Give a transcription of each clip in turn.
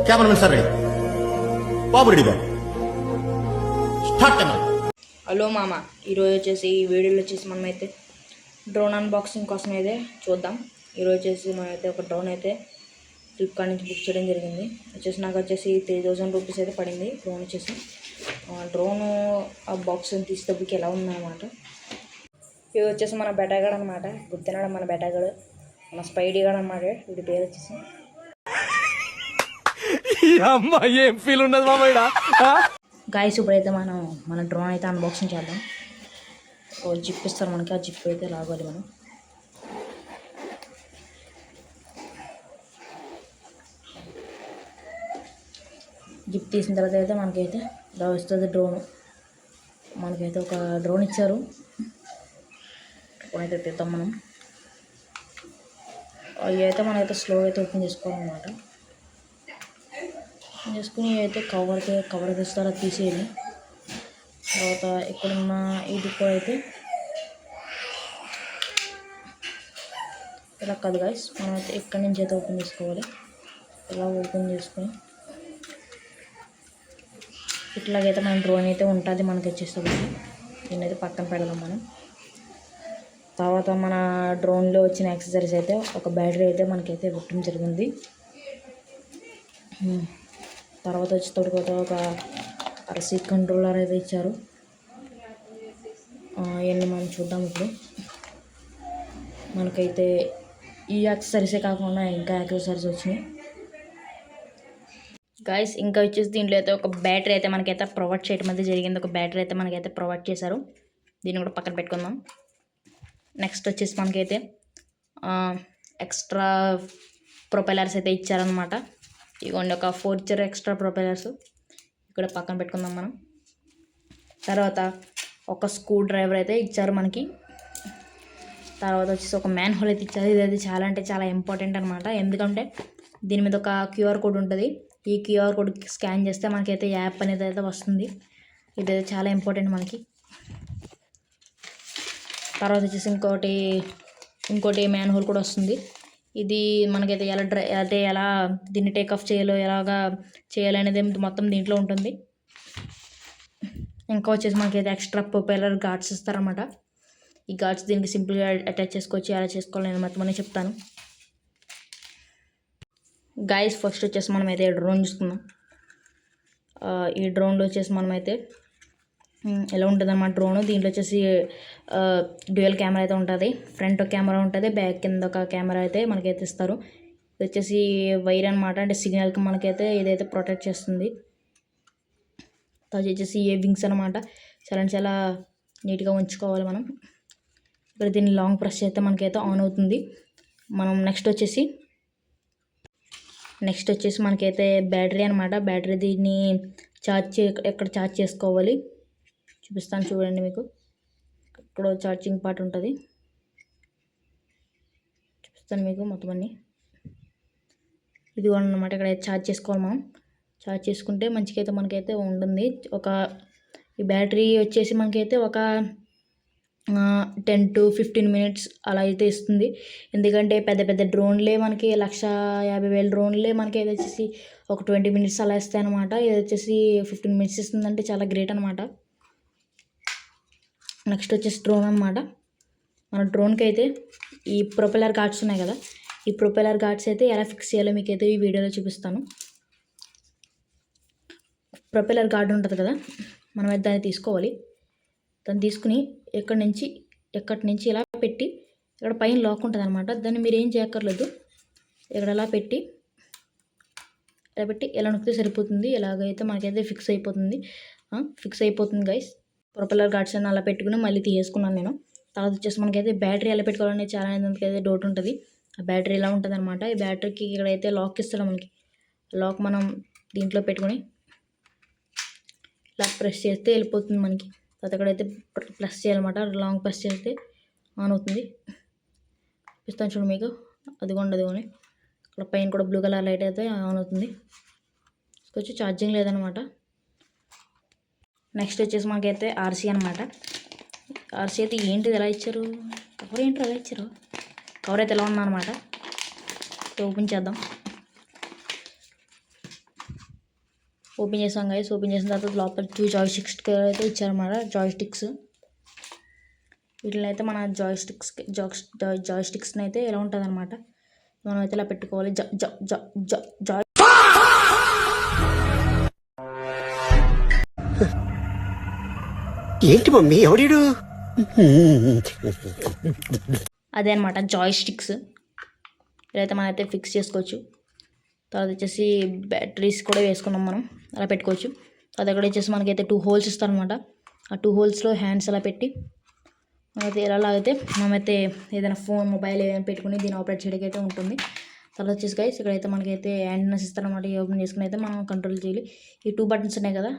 Cameramen sir ready, బాబు ready బాబు, start camera. Hello మామ, ఈరోజు వచ్చేసి ఈ వీడియోలో వచ్చేసి మనమైతే డ్రోన్ అన్బాక్సింగ్ కోసం అయితే చూద్దాం. ఈరోజు వచ్చేసి మనమైతే ఒక డ్రోన్ అయితే ఫ్లిప్కార్ట్ నుంచి బుక్ చేయడం జరిగింది. వచ్చేసి నాకు వచ్చేసి 3000 రూపీస్ అయితే పడింది డ్రోన్ వచ్చేసి. డ్రోన్ ఆ బాక్స్ తీసేటప్పటికి ఎలా ఉందన్నమాట. ఇది వచ్చేసి మన బెటాగాడు అనమాట, గుర్తున్నాడు మన బెటాగాడు, మన స్పైడీ గాడు అనమాట. వీడి పేరు వచ్చేసి ఏం ఫీల్ ఉన్నది మామయ్య. గాయస్ ఇప్పుడైతే మన డ్రోన్ అయితే అన్బాక్సింగ్ చేద్దాం. ఓ జిప్ ఇస్తారు మనకి, ఆ జిప్ అయితే లాగాలి మనం. జిప్ తీసిన తర్వాత అయితే మనకైతే ఇలా వస్తుంది డ్రోన్. మనకైతే ఒక డ్రోన్ ఇచ్చారు, డ్రోన్ అయితే తీద్దాం మనం. అవి అయితే మనమైతే స్లో అయితే ఓపెన్ చేసుకోవాలన్నమాట. చేసుకుని అయితే కవర్ తీస్తారా తీసేయాలి. తర్వాత ఇక్కడున్న ఇది కూడా అయితే ఇలా కాదు గాయస్, మనమైతే ఇక్కడి నుంచి అయితే ఓపెన్ చేసుకోవాలి. ఇలా ఓపెన్ చేసుకొని ఇట్లాగైతే మన డ్రోన్ అయితే ఉంటుంది మనకి వచ్చేసరికి. దీన్ని అయితే పక్కన పెడదాం మనం. తర్వాత మన డ్రోన్లో వచ్చిన యాక్సెసరీస్ అయితే ఒక బ్యాటరీ అయితే మనకైతే ఇవ్వటం జరిగింది. తర్వాత వచ్చి తోడుకోత ఒక RC కంట్రోలర్ అయితే ఇచ్చారు. ఇవన్నీ మనం చూద్దాం. ఇప్పుడు మనకైతే ఈ యాక్సెసరీసే కాకుండా ఇంకా యాక్సెసరీస్ వచ్చినాయి గాయస్. ఇంకా వచ్చేసి దీంట్లో అయితే ఒక బ్యాటరీ అయితే మనకైతే ప్రొవైడ్ చేయడం అయితే జరిగింది. ఒక బ్యాటరీ అయితే మనకైతే ప్రొవైడ్ చేశారు. దీన్ని కూడా పక్కన పెట్టుకుందాం. నెక్స్ట్ వచ్చేసి మనకైతే ఎక్స్ట్రా ప్రొపెలర్స్ అయితే ఇచ్చారనమాట. ఇదిగోండి ఒక 4 ఎక్స్ట్రా ప్రొపెలర్స్ ఇక్కడ పక్కన పెట్టుకుందాం మనం. తర్వాత ఒక స్క్రూ డ్రైవర్ అయితే ఇచ్చారు మనకి. తర్వాత వచ్చేసి ఒక మ్యాన్ హోల్ అయితే ఇచ్చారు. ఇదైతే చాలా అంటే చాలా ఇంపార్టెంట్ అనమాట. ఎందుకంటే దీని మీద ఒక QR కోడ్ ఉంటుంది. ఈ QR కోడ్ స్కాన్ చేస్తే మనకైతే యాప్ అనేది అయితే వస్తుంది. ఇదైతే చాలా ఇంపార్టెంట్ మనకి. తర్వాత వచ్చేసి ఇంకోటి మ్యాన్ హోల్ కూడా వస్తుంది. ఇది మనకైతే ఎలా దీన్ని టేక్ ఆఫ్ చేయాలో ఎలాగా చేయాలనేది మొత్తం దీంట్లో ఉంటుంది. ఇంకా వచ్చేసి మనకైతే ఎక్స్ట్రా ప్రొపెలర్ గార్డ్స్ ఇస్తారన్నమాట. ఈ గార్డ్స్ దీనికి సింపుల్గా అటాచ్ చేసుకోవచ్చు. ఎలా చేసుకోవాలి నేను మొత్తం అని చెప్తాను గాయస్. ఫస్ట్ వచ్చేసి మనమైతే డ్రోన్ చూసుకుందాం. ఈ డ్రోన్లో వచ్చేసి మనమైతే ఎలా ఉంటుంది అన్నమాట డ్రోన్. దీంట్లో వచ్చేసి డ్యూయల్ కెమెరా అయితే ఉంటుంది. ఫ్రంట్ ఒక కెమెరా ఉంటుంది, బ్యాక్ కింద ఒక కెమెరా అయితే మనకైతే ఇస్తారు. ఇది వచ్చేసి వైర్ అనమాట, అంటే సిగ్నల్కి మనకైతే ఇదైతే ప్రొటెక్ట్ చేస్తుంది. తర్వాత వచ్చేసి ఏ వింగ్స్ అనమాట, చాలా నీట్గా ఉంచుకోవాలి మనం. ఇక్కడ దీన్ని లాంగ్ ప్రెస్ చేస్తే మనకైతే ఆన్ అవుతుంది. మనం నెక్స్ట్ వచ్చేసి మనకైతే బ్యాటరీ అనమాట. బ్యాటరీ దీన్ని ఎక్కడ ఛార్జ్ చేసుకోవాలి చూపిస్తాను చూడండి. మీకు ఇక్కడ ఛార్జింగ్ పార్ట్ ఉంటుంది, చూపిస్తాను మీకు మొత్తం అన్నీ. ఇది అన్నమాట, ఇక్కడ ఛార్జ్ చేసుకోవాలి మనం. ఛార్జ్ చేసుకుంటే మంచిగా అయితే మనకైతే ఉంటుంది. ఈ బ్యాటరీ వచ్చేసి మనకైతే ఒక 10 to 15 మినిట్స్ అలా అయితే ఇస్తుంది. ఎందుకంటే పెద్ద డ్రోన్లే మనకి 1,50,000 డ్రోన్లే మనకి ఇది వచ్చేసి ఒక 20 మినిట్స్ అలా ఇస్తాయి అనమాట. ఇది వచ్చేసి 15 మినిట్స్ ఇస్తుందంటే చాలా గ్రేట్ అనమాట. నెక్స్ట్ వచ్చేసి డ్రోన్ అనమాట. మన డ్రోన్కి అయితే ఈ ప్రొపెలర్ గార్డ్స్ ఉన్నాయి కదా, ఈ ప్రొపెలర్ గార్డ్స్ అయితే ఎలా ఫిక్స్ చేయాలో మీకైతే ఈ వీడియోలో చూపిస్తాను. ప్రొపెలర్ గార్డ్ ఉంటుంది కదా, మనం అయితే దాన్ని తీసుకోవాలి. దాన్ని తీసుకుని ఎక్కడి నుంచి ఇలా పెట్టి ఇక్కడ పైన లాక్ ఉంటుంది అనమాట. దాన్ని మీరు ఏం చేయక్కర్లేదు, ఇక్కడ ఇలా పెట్టి ఎలా నొక్కితే సరిపోతుంది. ఎలాగైతే మనకైతే ఫిక్స్ అయిపోతుంది గైస్. ప్రొపెలర్ గార్డ్స్ అని అలా పెట్టుకుని మళ్ళీ తీసేసుకున్నాను నేను. తర్వాత వచ్చేసి మనకైతే బ్యాటరీ ఎలా పెట్టుకోవాలని చాలా మందికైతే డౌట్ ఉంటుంది. ఆ బ్యాటరీ ఎలా ఉంటుంది అనమాట. ఈ బ్యాటరీకి ఇక్కడైతే లాక్ ఇస్తాడు మనకి. లాక్ మనం దీంట్లో పెట్టుకుని ఇలా ప్రెస్ చేస్తే వెళ్ళిపోతుంది మనకి. తర్వాత ఇక్కడైతే ప్రెస్ చేయాలన్నమాట. లాంగ్ ప్రెస్ చేస్తే ఆన్ అవుతుంది. ఇస్తాను చూడు మీకు, అదిగోండి ఇక్కడ పైన కూడా బ్లూ కలర్ లైట్ అయితే ఆన్ అవుతుంది. కొంచెం ఛార్జింగ్ లేదనమాట. నెక్స్ట్ వచ్చేసి మనకైతే RC అనమాట. RC అయితే ఏంటిది ఎలా ఇచ్చారు, కవర్ ఏంటి ఎలా ఇచ్చారు, కవర్ అయితే ఎలా ఉందన్నమాట. ఓపెన్ చేద్దాం. ఓపెన్ చేసాం గైస్. ఓపెన్ చేసిన తర్వాత లోపల 2 జాయ్స్టిక్స్ అయితే ఇచ్చారన్నమాట. వీటిని అయితే మన జాయ్స్టిక్స్ని అయితే ఎలా ఉంటుంది అనమాట, మనం అయితే ఇలా పెట్టుకోవాలి. జాయ్ ఏంటి మమ్మీ ఎవడీడు? అదే అనమాట జాయ్స్టిక్స్. ఇదైతే మనం అయితే ఫిక్స్ చేసుకోవచ్చు. తర్వాత వచ్చేసి బ్యాటరీస్ కూడా వేసుకున్నాం మనం, అలా పెట్టుకోవచ్చు. అది అక్కడ వచ్చేసి మనకైతే 2 హోల్స్ ఇస్తారనమాట. ఆ 2 హోల్స్లో హ్యాండ్స్ అలా పెట్టి మనమైతే ఎలా లాగితే మనమైతే ఏదైనా ఫోన్ మొబైల్ ఏదైనా పెట్టుకుని దీన్ని ఆపరేట్ చేయడానికి అయితే ఉంటుంది. తర్వాత వచ్చేసి గైస్ ఇక్కడైతే మనకైతే యాంటీనాస్ ఇస్తారనమాట. ఓపెన్ చేసుకుని అయితే మనం కంట్రోల్ చేయాలి. ఈ 2 బటన్స్ ఉన్నాయి కదా,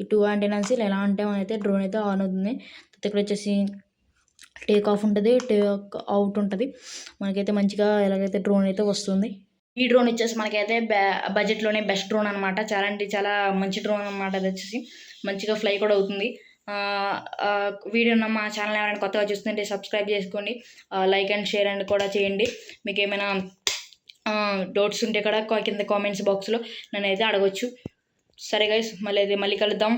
ఈ 2 యాంటీనాస్ ఎలా అంటే మనైతే డ్రోన్ అయితే ఆన్ అవుతుంది. తర్వాత ఇక్కడ వచ్చేసి టేక్ ఆఫ్ ఉంటుంది, టేక్ అవుట్ ఉంటుంది. మనకైతే మంచిగా ఎలాగైతే డ్రోన్ అయితే వస్తుంది. ఈ డ్రోన్ వచ్చేసి మనకైతే బడ్జెట్లోనే బెస్ట్ డ్రోన్ అనమాట. చాలా అంటే చాలా మంచి డ్రోన్ అనమాట. అది వచ్చేసి మంచిగా ఫ్లై కూడా అవుతుంది. వీడియో మా ఛానల్ ఎవరైనా కొత్తగా చూస్తుంటే సబ్స్క్రైబ్ చేసుకోండి, లైక్ అండ్ షేర్ అండ్ కూడా చేయండి. మీకు ఏమైనా డౌట్స్ ఉంటే కూడా కింద కామెంట్స్ బాక్స్లో నన్ను అయితే అడగవచ్చు. సరే గైస్, మళ్ళీ కలుద్దాం.